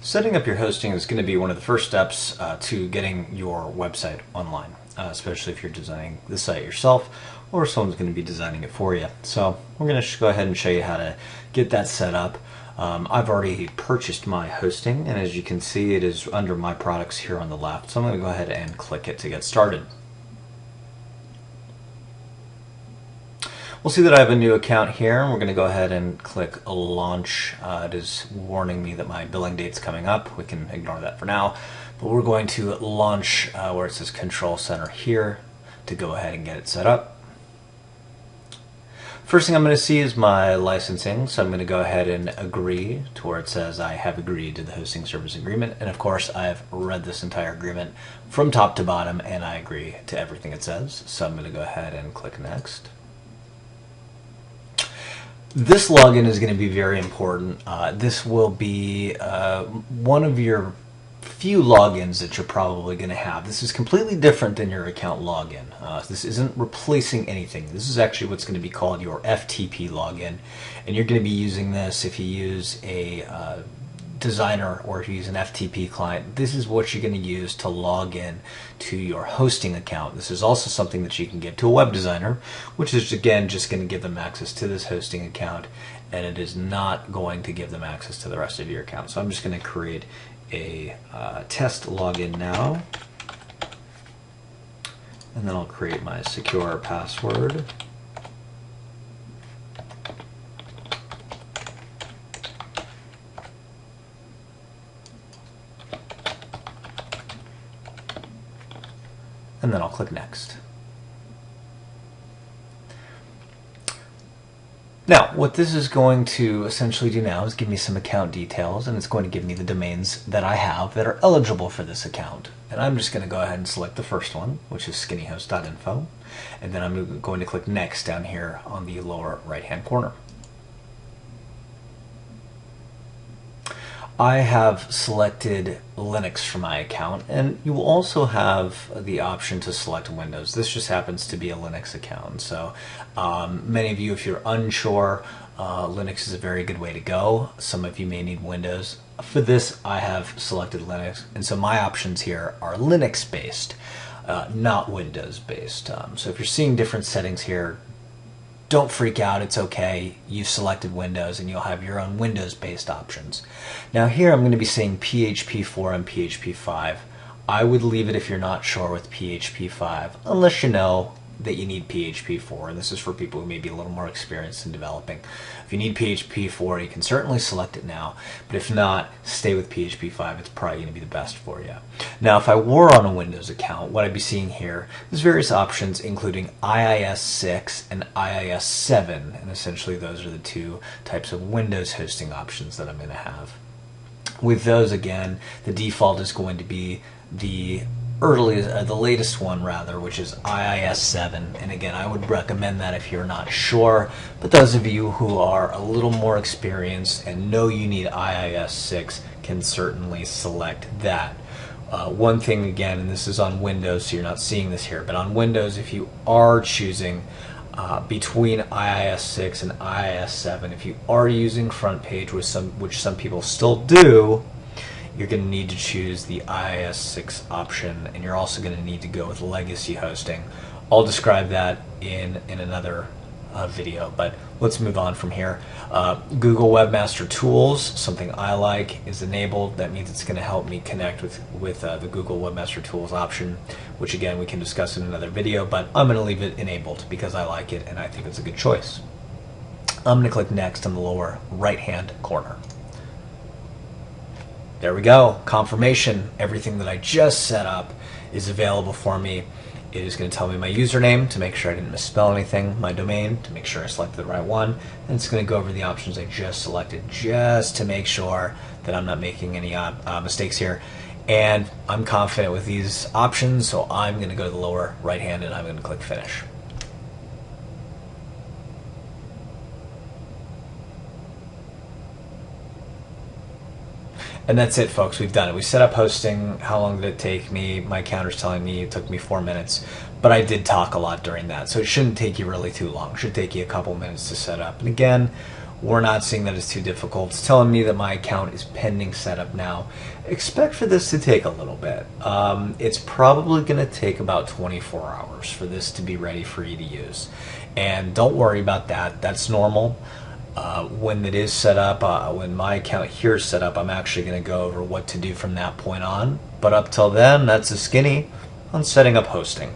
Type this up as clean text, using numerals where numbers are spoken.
Setting up your hosting is going to be one of the first steps to getting your website online, especially if you're designing the site yourself or someone's going to be designing it for you. So we're going to go ahead and show you how to get that set up. I've already purchased my hosting, and as you can see, it is under my products here on the left. So I'm going to go ahead and click it to get started. We'll see that I have a new account here, and we're going to go ahead and click launch. It is warning me that my billing date's coming up. We can ignore that for now, but we're going to launch where it says Control Center here to go ahead and get it set up. First thing I'm going to see is my licensing, so I'm going to go ahead and agree to where it says I have agreed to the hosting service agreement, and of course I've read this entire agreement from top to bottom and I agree to everything it says, so I'm going to go ahead and click next. This login is going to be very important. This will be one of your few logins that you're probably going to have. This is completely different than your account login. This isn't replacing anything. This is actually what's going to be called your FTP login, and you're going to be using this if you use a designer or if you use an FTP client. This is what you're going to use to log in to your hosting account. This is also something that you can give to a web designer, which is again just going to give them access to this hosting account, and it is not going to give them access to the rest of your account. So I'm just going to create a test login now, and then I'll create my secure password. And then I'll click next. Now, what this is going to essentially do now is give me some account details, and it's going to give me the domains that I have that are eligible for this account. And I'm just going to go ahead and select the first one, which is skinnyhost.info, and then I'm going to click next down here on the lower right hand corner. I have selected Linux for my account, and you will also have the option to select Windows. This just happens to be a Linux account, so many of you, if you're unsure, Linux is a very good way to go. Some of you may need Windows. For this, I have selected Linux, and so my options here are Linux based, not Windows based. So if you're seeing different settings here, don't freak out, it's okay. You've selected Windows and you'll have your own Windows-based options. Now here I'm going to be saying PHP 4 and PHP 5. I would leave it if you're not sure with PHP 5, unless you know that you need PHP 4, and this is for people who may be a little more experienced in developing. If you need PHP 4, you can certainly select it now, but if not, stay with PHP 5. It's probably going to be the best for you. Now, if I were on a Windows account, what I'd be seeing here is various options, including IIS 6 and IIS 7, and essentially those are the two types of Windows hosting options that I'm going to have. With those, again, the default is going to be the latest one rather, which is IIS 7, and again I would recommend that if you're not sure, but those of you who are a little more experienced and know you need IIS 6 can certainly select that. One thing again, and this is on Windows, so you're not seeing this here, but on Windows, if you are choosing between IIS 6 and IIS 7, if you are using front page, which some people still do, you're going to need to choose the IIS 6 option, and you're also going to need to go with legacy hosting. I'll describe that in another video, but let's move on from here. Google Webmaster Tools, something I like, is enabled. That means it's going to help me connect with the Google Webmaster Tools option, which again we can discuss in another video, but I'm going to leave it enabled because I like it and I think it's a good choice. I'm going to click next in the lower right hand corner. There we go, confirmation. Everything that I just set up is available for me. It is going to tell me my username to make sure I didn't misspell anything, my domain to make sure I selected the right one, and it's going to go over the options I just selected just to make sure that I'm not making any mistakes here. And I'm confident with these options, so I'm going to go to the lower right hand and I'm going to click finish. And that's it, folks. We've done it. We set up hosting. How long did it take me? My counter's telling me it took me 4 minutes, but I did talk a lot during that, so it shouldn't take you really too long. It should take you a couple minutes to set up. And again, We're not seeing that it's too difficult. It's telling me that my account is pending setup now. Expect for this to take a little bit. It's probably going to take about 24 hours for this to be ready for you to use. And don't worry about that. That's normal. When it is set up, when my account here is set up, I'm actually going to go over what to do from that point on. But up till then, that's a skinny on setting up hosting.